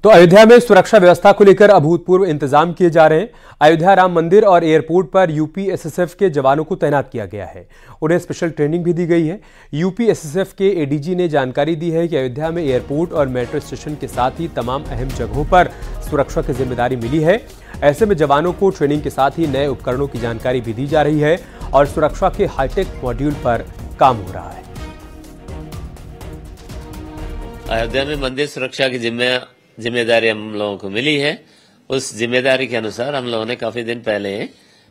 तो अयोध्या में सुरक्षा व्यवस्था को लेकर अभूतपूर्व इंतजाम किए जा रहे हैं। अयोध्या राम मंदिर और एयरपोर्ट पर यूपी एसएसएफ के जवानों को तैनात किया गया है। उन्हें स्पेशल ट्रेनिंग भी दी गई है। यूपी एसएसएफ के एडीजी ने जानकारी दी है कि अयोध्या में एयरपोर्ट और मेट्रो स्टेशन के साथ ही तमाम अहम जगहों पर सुरक्षा की जिम्मेदारी मिली है। ऐसे में जवानों को ट्रेनिंग के साथ ही नए उपकरणों की जानकारी भी दी जा रही है और सुरक्षा के हाईटेक मॉड्यूल पर काम हो रहा है। अयोध्या में मंदिर सुरक्षा की जिम्मेदारी हम लोगों को मिली है। उस जिम्मेदारी के अनुसार हम लोगों ने काफी दिन पहले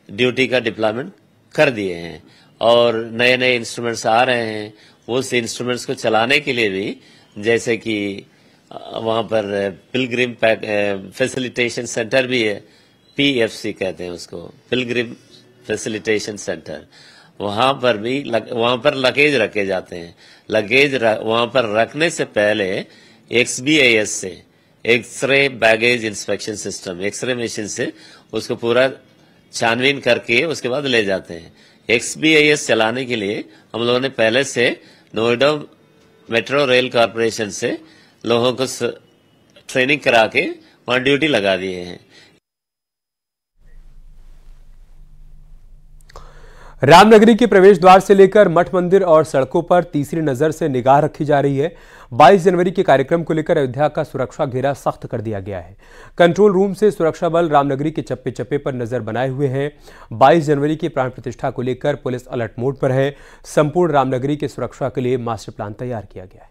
ड्यूटी का डिप्लॉयमेंट कर दिए हैं और नए नए इंस्ट्रूमेंट्स आ रहे हैं। उस इंस्ट्रूमेंट्स को चलाने के लिए भी, जैसे कि वहां पर पिलग्रिम फैसिलिटेशन सेंटर भी है, पीएफसी कहते हैं उसको, पिलग्रिम फैसिलिटेशन सेंटर। वहां पर लगेज रखे जाते हैं। लगेज वहां पर रखने से पहले XBAS से, x-ray baggage inspection system, x-ray machine से उसको पूरा छानबीन करके उसके बाद ले जाते हैं। XBAS चलाने के लिए हम लोगों ने पहले से नोएडा मेट्रो रेल कॉर्पोरेशन से लोगों को ट्रेनिंग करा के वहां ड्यूटी लगा दिए हैं। रामनगरी के प्रवेश द्वार से लेकर मठ मंदिर और सड़कों पर तीसरी नजर से निगाह रखी जा रही है। 22 जनवरी के कार्यक्रम को लेकर अयोध्या का सुरक्षा घेरा सख्त कर दिया गया है। कंट्रोल रूम से सुरक्षा बल रामनगरी के चप्पे चप्पे पर नजर बनाए हुए हैं। 22 जनवरी की प्राण प्रतिष्ठा को लेकर पुलिस अलर्ट मोड पर है। संपूर्ण रामनगरी की सुरक्षा के लिए मास्टर प्लान तैयार किया गया है।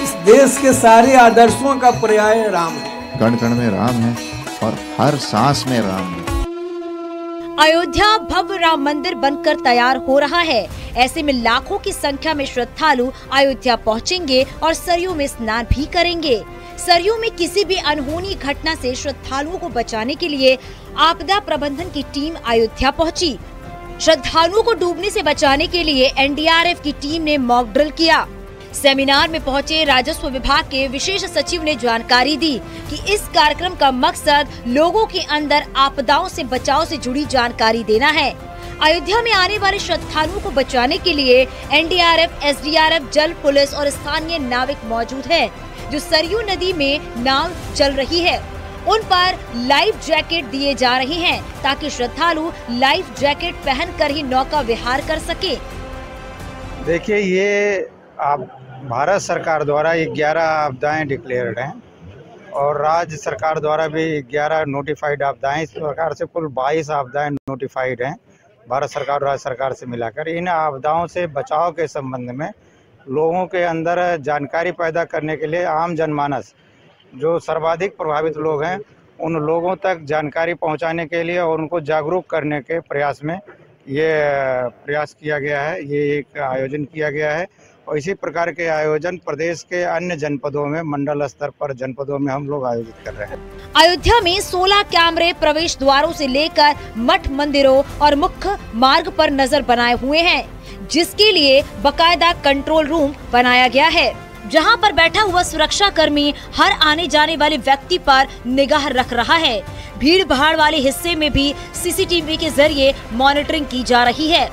इस देश के सारे आदर्शों का पर्याय राम है। कण कण में राम है और हर सांस में राम है। अयोध्या भव्य राम मंदिर बनकर तैयार हो रहा है। ऐसे में लाखों की संख्या में श्रद्धालु अयोध्या पहुंचेंगे और सरयू में स्नान भी करेंगे। सरयू में किसी भी अनहोनी घटना से श्रद्धालुओं को बचाने के लिए आपदा प्रबंधन की टीम अयोध्या पहुंची। श्रद्धालुओं को डूबने से बचाने के लिए NDRF की टीम ने मॉक ड्रिल किया। सेमिनार में पहुंचे राजस्व विभाग के विशेष सचिव ने जानकारी दी कि इस कार्यक्रम का मकसद लोगों के अंदर आपदाओं से बचाव से जुड़ी जानकारी देना है। अयोध्या में आने वाले श्रद्धालुओं को बचाने के लिए NDRF, SDRF, जल पुलिस और स्थानीय नाविक मौजूद है। जो सरयू नदी में नाव चल रही है उन पर लाइफ जैकेट दिए जा रहे हैं ताकि श्रद्धालु लाइफ जैकेट पहनकर ही नौका विहार कर सके। देखिए, ये भारत सरकार द्वारा 11 आपदाएं डिक्लेयर्ड हैं और राज्य सरकार द्वारा भी 11 नोटिफाइड आपदाएं, इस प्रकार से कुल 22 आपदाएं नोटिफाइड हैं भारत सरकार और राज्य सरकार से मिलाकर। इन आपदाओं से बचाव के संबंध में लोगों के अंदर जानकारी पैदा करने के लिए आम जनमानस, जो सर्वाधिक प्रभावित लोग हैं, उन लोगों तक जानकारी पहुंचाने के लिए और उनको जागरूक करने के प्रयास में ये प्रयास किया गया है। ये एक आयोजन किया गया है और इसी प्रकार के आयोजन प्रदेश के अन्य जनपदों में, मंडल स्तर पर जनपदों में हम लोग आयोजित कर रहे हैं। अयोध्या में 16 कैमरे प्रवेश द्वारों से लेकर मठ मंदिरों और मुख्य मार्ग पर नजर बनाए हुए हैं, जिसके लिए बकायदा कंट्रोल रूम बनाया गया है, जहां पर बैठा हुआ सुरक्षा कर्मी हर आने जाने वाले व्यक्ति पर निगाह रख रहा है। भीड़ भाड़ वाले हिस्से में भी CCTV के जरिए मॉनिटरिंग की जा रही है।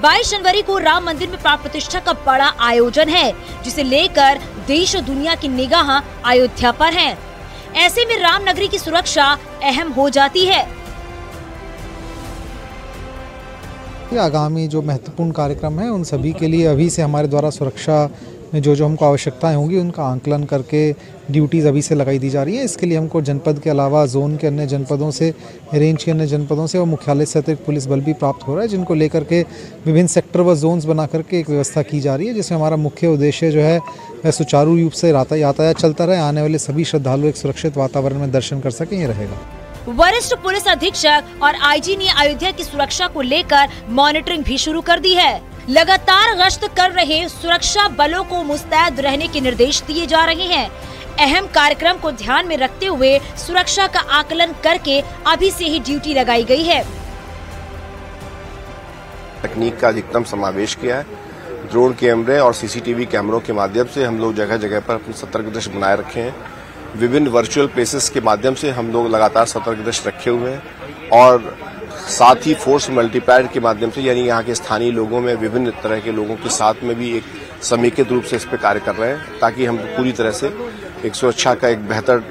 22 जनवरी को राम मंदिर में प्राण प्रतिष्ठा का बड़ा आयोजन है, जिसे लेकर देश और दुनिया की निगाह अयोध्या पर है। ऐसे में रामनगरी की सुरक्षा अहम हो जाती है। आगामी जो महत्वपूर्ण कार्यक्रम है उन सभी के लिए अभी से हमारे द्वारा सुरक्षा में जो हमको आवश्यकताएं होंगी उनका आंकलन करके ड्यूटीज़ अभी से लगाई दी जा रही है। इसके लिए हमको जनपद के अलावा जोन के अन्य जनपदों से, रेंज के अन्य जनपदों से और मुख्यालय से अतिरिक्त पुलिस बल भी प्राप्त हो रहा है, जिनको लेकर के विभिन्न सेक्टर व जोन्स बना करके एक व्यवस्था की जा रही है, जिसमें हमारा मुख्य उद्देश्य जो है वह सुचारू रूप से यातायात चलता रहे, आने वाले सभी श्रद्धालु एक सुरक्षित वातावरण में दर्शन कर सकें, ये रहेगा। वरिष्ठ पुलिस अधीक्षक और IG ने अयोध्या की सुरक्षा को लेकर मॉनिटरिंग भी शुरू कर दी है। लगातार गश्त कर रहे सुरक्षा बलों को मुस्तैद रहने के निर्देश दिए जा रहे हैं। अहम कार्यक्रम को ध्यान में रखते हुए सुरक्षा का आकलन करके अभी से ही ड्यूटी लगाई गई है। तकनीक का अधिकतम समावेश किया है। ड्रोन कैमरे और CCTV कैमरों के माध्यम से हम लोग जगह जगह पर अपनी सतर्क दृष्टि बनाए रखे हैं। विभिन्न वर्चुअल प्लेसेस के माध्यम से हम लोग लगातार सतर्क दृष्टि रखे हुए हैं और साथ ही फोर्स मल्टीप्लायर के माध्यम से, यानी यहाँ के स्थानीय लोगों में विभिन्न तरह के लोगों के साथ में भी एक समेकित रूप से इस पर कार्य कर रहे हैं ताकि हम पूरी तरह से एक सुरक्षा का एक बेहतर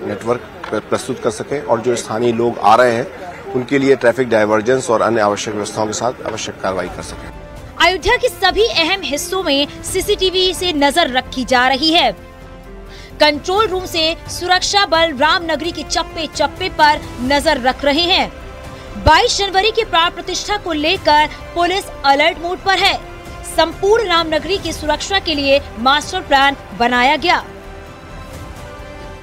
नेटवर्क प्रस्तुत कर सकें और जो स्थानीय लोग आ रहे हैं उनके लिए ट्रैफिक डायवर्जेंस और अन्य आवश्यक व्यवस्थाओं के साथ आवश्यक कार्रवाई कर सकें। अयोध्या के सभी अहम हिस्सों में सीसीटीवी से नजर रखी जा रही है। कंट्रोल रूम से सुरक्षा बल रामनगरी के चप्पे चप्पे पर नजर रख रहे हैं। 22 जनवरी की प्राण प्रतिष्ठा को लेकर पुलिस अलर्ट मोड पर है। संपूर्ण रामनगरी की सुरक्षा के लिए मास्टर प्लान बनाया गया।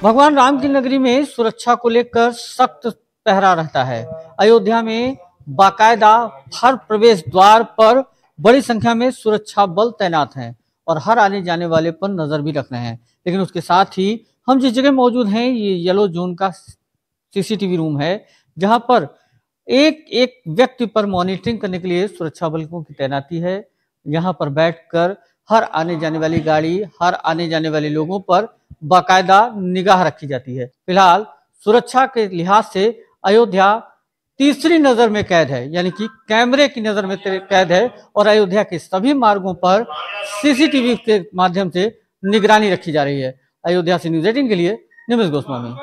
भगवान राम की नगरी में सुरक्षा को लेकर सख्त पहरा रहता है। अयोध्या में बाकायदा हर प्रवेश द्वार पर बड़ी संख्या में सुरक्षा बल तैनात हैं और हर आने जाने वाले पर नजर भी रख रहे हैं। लेकिन उसके साथ ही हम जिस जगह मौजूद हैं ये येलो जोन का सीसीटीवी रूम है, जहां पर एक एक व्यक्ति पर मॉनिटरिंग करने के लिए सुरक्षा बलों की तैनाती है। यहाँ पर बैठकर हर आने जाने वाली गाड़ी, हर आने जाने वाले लोगों पर बाकायदा निगाह रखी जाती है। फिलहाल सुरक्षा के लिहाज से अयोध्या तीसरी नजर में कैद है, यानी कि कैमरे की नजर में कैद है और अयोध्या के सभी मार्गों पर सीसीटीवी के माध्यम से निगरानी रखी जा रही है। अयोध्या से न्यूज़ 18 के लिए निमिष गोस्वामी।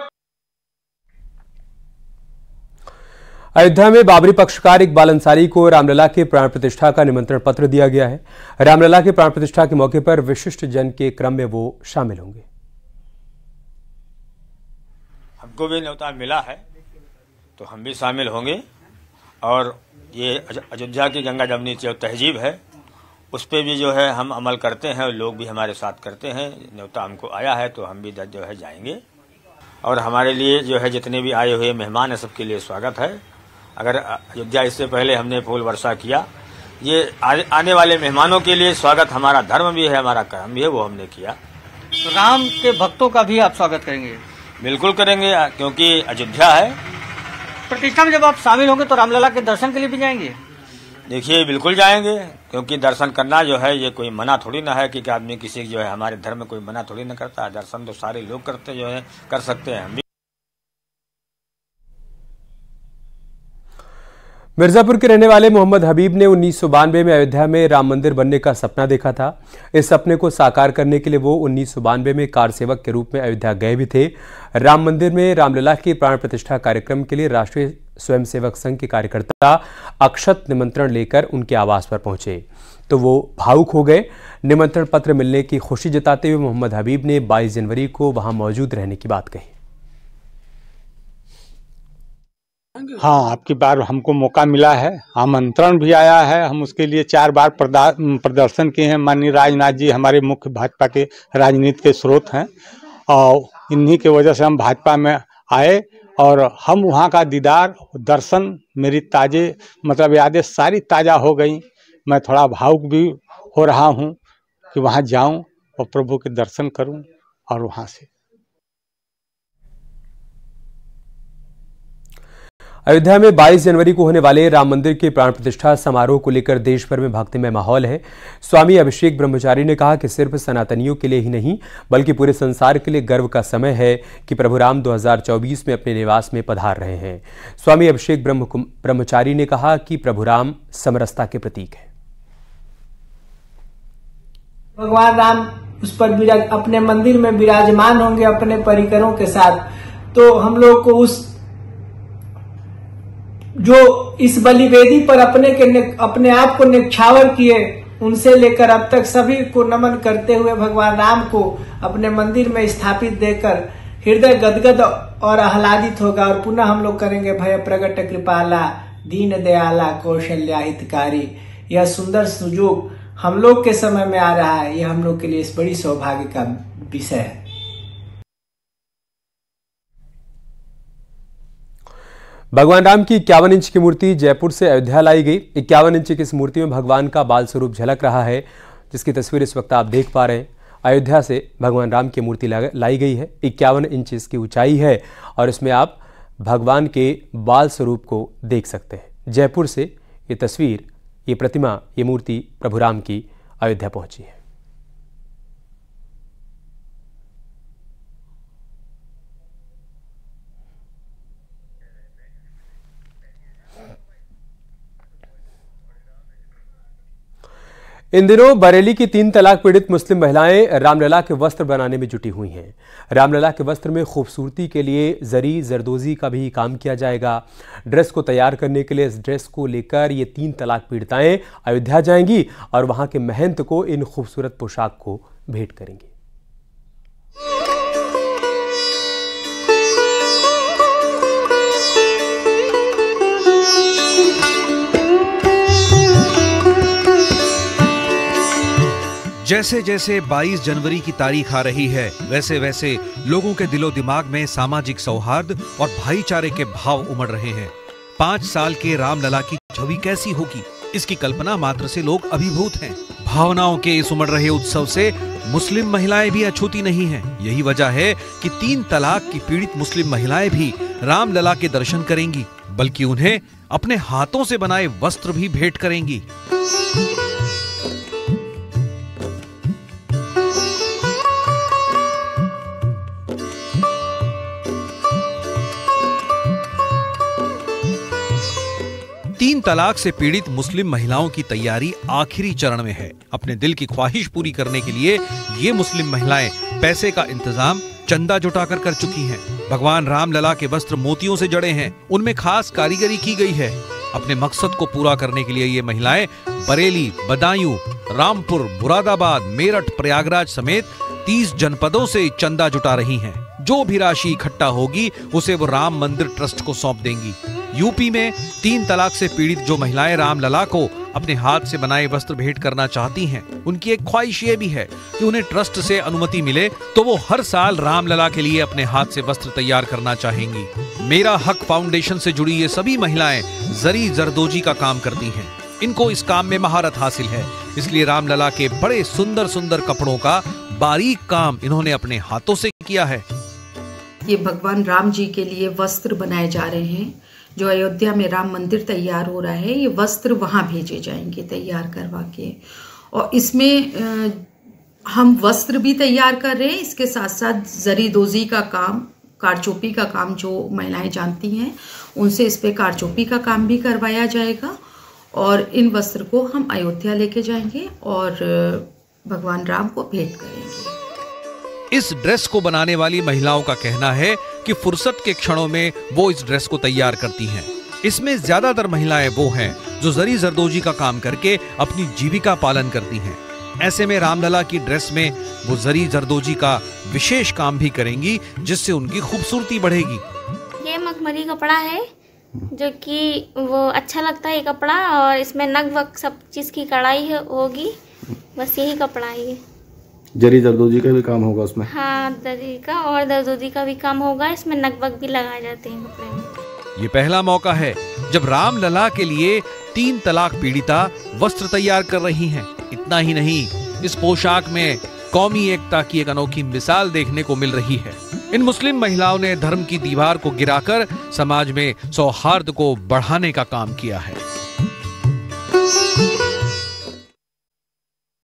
अयोध्या में बाबरी पक्षकार इकबाल अंसारी को रामलला के प्राण प्रतिष्ठा का निमंत्रण पत्र दिया गया है। रामलला के प्राण प्रतिष्ठा के मौके पर विशिष्ट जन के क्रम में वो शामिल होंगे। हमको भी न्योता मिला है तो हम भी शामिल होंगे और ये अयोध्या की गंगा जमुनी जो तहजीब है उस पर भी जो है हम अमल करते हैं और लोग भी हमारे साथ करते हैं। न्योता हमको आया है तो हम भी जो है जाएंगे और हमारे लिए जो है जितने भी आए हुए मेहमान हैं सबके लिए स्वागत है। अगर अयोध्या इससे पहले हमने फूल वर्षा किया, ये आने वाले मेहमानों के लिए स्वागत हमारा धर्म भी है, हमारा कर्म भी है, वो हमने किया। तो राम के भक्तों का भी आप स्वागत करेंगे? बिल्कुल करेंगे क्योंकि अयोध्या है। प्रतिष्ठा में जब आप शामिल होंगे तो रामलला के दर्शन के लिए भी जाएंगे? देखिए बिल्कुल जाएंगे क्योंकि दर्शन करना जो है ये कोई मना थोड़ी ना है कि आदमी किसी जो है हमारे धर्म में कोई मना थोड़ी ना करता है। दर्शन तो सारे लोग करते जो है कर सकते हैं, हम भी। मिर्जापुर के रहने वाले मोहम्मद हबीब ने 1992 में अयोध्या में राम मंदिर बनने का सपना देखा था। इस सपने को साकार करने के लिए वो 1992 में कार सेवक के रूप में अयोध्या गए भी थे। राम मंदिर में रामलला की प्राण प्रतिष्ठा कार्यक्रम के लिए राष्ट्रीय स्वयंसेवक संघ के कार्यकर्ता अक्षत निमंत्रण लेकर उनके आवास पर पहुंचे तो वो भावुक हो गए। निमंत्रण पत्र मिलने की खुशी जताते हुए मोहम्मद हबीब ने 22 जनवरी को वहां मौजूद रहने की बात कही। हाँ, आपकी बार हमको मौका मिला है, आमंत्रण भी आया है। हम उसके लिए 4 बार प्रदर्शन किए हैं। माननीय राजनाथ जी हमारे मुख्य भाजपा के राजनीति के स्रोत हैं और इन्हीं के वजह से हम भाजपा में आए और हम वहाँ का दीदार दर्शन मेरी यादें सारी ताज़ा हो गई। मैं थोड़ा भावुक भी हो रहा हूँ कि वहाँ जाऊँ और प्रभु के दर्शन करूँ और वहाँ से। अयोध्या में 22 जनवरी को होने वाले राम मंदिर के प्राण प्रतिष्ठा समारोह को लेकर देश भर में भक्तिमय माहौल है। स्वामी अभिषेक ब्रह्मचारी ने कहा कि सिर्फ सनातनियों के लिए ही नहीं बल्कि पूरे संसार के लिए गर्व का समय है कि प्रभु राम 2024 में अपने निवास में पधार रहे हैं। स्वामी अभिषेक ब्रह्मचारी ने कहा कि प्रभु राम समरसता के प्रतीक है। भगवान राम उस पर अपने मंदिर में विराजमान होंगे अपने परिकरों के साथ, तो हम लोग को उस जो इस बलिवेदी पर अपने आप को न्यौछावर किए उनसे लेकर अब तक सभी को नमन करते हुए भगवान राम को अपने मंदिर में स्थापित देकर हृदय गदगद और आह्लादित होगा। और पुनः हम लोग करेंगे भय प्रगट कृपाला दीन दयाला कौशल्या हितकारी। यह सुंदर सुजोग हम लोग के समय में आ रहा है, यह हम लोग के लिए इस बड़ी सौभाग्य का विषय है। भगवान राम की 51 इंच की मूर्ति जयपुर से अयोध्या लाई गई। 51 इंच की इस मूर्ति में भगवान का बाल स्वरूप झलक रहा है, जिसकी तस्वीर इस वक्त आप देख पा रहे हैं। अयोध्या से भगवान राम की मूर्ति लाई गई है। 51 इंच इसकी ऊंचाई है और इसमें आप भगवान के बाल स्वरूप को देख सकते हैं। जयपुर से ये तस्वीर, ये प्रतिमा, ये मूर्ति प्रभु राम की अयोध्या पहुंची है। इन दिनों बरेली की 3 तलाक पीड़ित मुस्लिम महिलाएं रामलला के वस्त्र बनाने में जुटी हुई हैं। रामलला के वस्त्र में खूबसूरती के लिए जरी जरदोजी का भी काम किया जाएगा। ड्रेस को तैयार करने के लिए इस ड्रेस को लेकर ये 3 तलाक पीड़िताएं अयोध्या जाएंगी और वहां के महंत को इन खूबसूरत पोशाक को भेंट करेंगी। जैसे जैसे 22 जनवरी की तारीख आ रही है, वैसे वैसे लोगों के दिलो दिमाग में सामाजिक सौहार्द और भाईचारे के भाव उमड़ रहे हैं। 5 साल के रामलला की छवि कैसी होगी, इसकी कल्पना मात्र से लोग अभिभूत हैं। भावनाओं के इस उमड़ रहे उत्सव से मुस्लिम महिलाएं भी अछूती नहीं हैं। यही वजह है कि 3 तलाक की पीड़ित मुस्लिम महिलाएं भी रामलला के दर्शन करेंगी, बल्कि उन्हें अपने हाथों से बनाए वस्त्र भी भेंट करेंगी। तीन तलाक से पीड़ित मुस्लिम महिलाओं की तैयारी आखिरी चरण में है। अपने दिल की ख्वाहिश पूरी करने के लिए ये मुस्लिम महिलाएं पैसे का इंतजाम चंदा जुटाकर कर चुकी हैं। भगवान रामलला के वस्त्र मोतियों से जड़े हैं, उनमें खास कारीगरी की गई है। अपने मकसद को पूरा करने के लिए ये महिलाएं बरेली, बदायूं, रामपुर, मुरादाबाद, मेरठ, प्रयागराज समेत 30 जनपदों से चंदा जुटा रही हैं। जो भी राशि इकट्ठा होगी उसे वो राम मंदिर ट्रस्ट को सौंप देंगी। यूपी में 3 तलाक से पीड़ित जो महिलाएं रामलला को अपने हाथ से बनाए वस्त्र भेंट करना चाहती हैं, उनकी एक ख्वाहिश ये भी है कि उन्हें ट्रस्ट से अनुमति मिले तो वो हर साल रामलला के लिए अपने हाथ से वस्त्र तैयार करना चाहेंगी। मेरा हक फाउंडेशन से जुड़ी ये सभी महिलाएं जरी जरदोजी का काम करती हैं। इनको इस काम में महारत हासिल है, इसलिए रामलला के बड़े सुंदर सुंदर कपड़ों का बारीक काम इन्होंने अपने हाथों से किया है। ये भगवान राम जी के लिए वस्त्र बनाए जा रहे हैं। जो अयोध्या में राम मंदिर तैयार हो रहा है, ये वस्त्र वहाँ भेजे जाएंगे तैयार करवा के। और इसमें हम वस्त्र भी तैयार कर रहे हैं, इसके साथ साथ जरीदोजी का काम, कारचोपी का काम जो महिलाएं जानती हैं उनसे इस पे कारचोपी का काम भी करवाया जाएगा। और इन वस्त्र को हम अयोध्या लेके जाएंगे और भगवान राम को भेंट करेंगे। इस ड्रेस को बनाने वाली महिलाओं का कहना है कि फुर्सत के क्षणों में वो इस ड्रेस को तैयार करती हैं। इसमें ज्यादातर महिलाएं वो हैं जो जरी जरदोजी का काम करके अपनी जीविका पालन करती हैं। ऐसे में रामलला की ड्रेस में वो जरी जरदोजी का विशेष काम भी करेंगी, जिससे उनकी खूबसूरती बढ़ेगी। ये मखमली कपड़ा है जो कि वो अच्छा लगता है ये कपड़ा, और इसमें नग वग सब चीज की कढ़ाई होगी, बस यही कपड़ा है ये। जरी जरदोजी का भी काम होगा उसमें? हाँ, जरी का और जरदोजी का भी काम होगा। इसमें नगवग भी लगाए जाते हैं कपड़े में। ये पहला मौका है जब रामलला के लिए 3 तलाक पीड़िता वस्त्र तैयार कर रही हैं। इतना ही नहीं, इस पोशाक में कौमी एकता की एक अनोखी मिसाल देखने को मिल रही है। इन मुस्लिम महिलाओं ने धर्म की दीवार को गिराकर समाज में सौहार्द को बढ़ाने का काम किया है।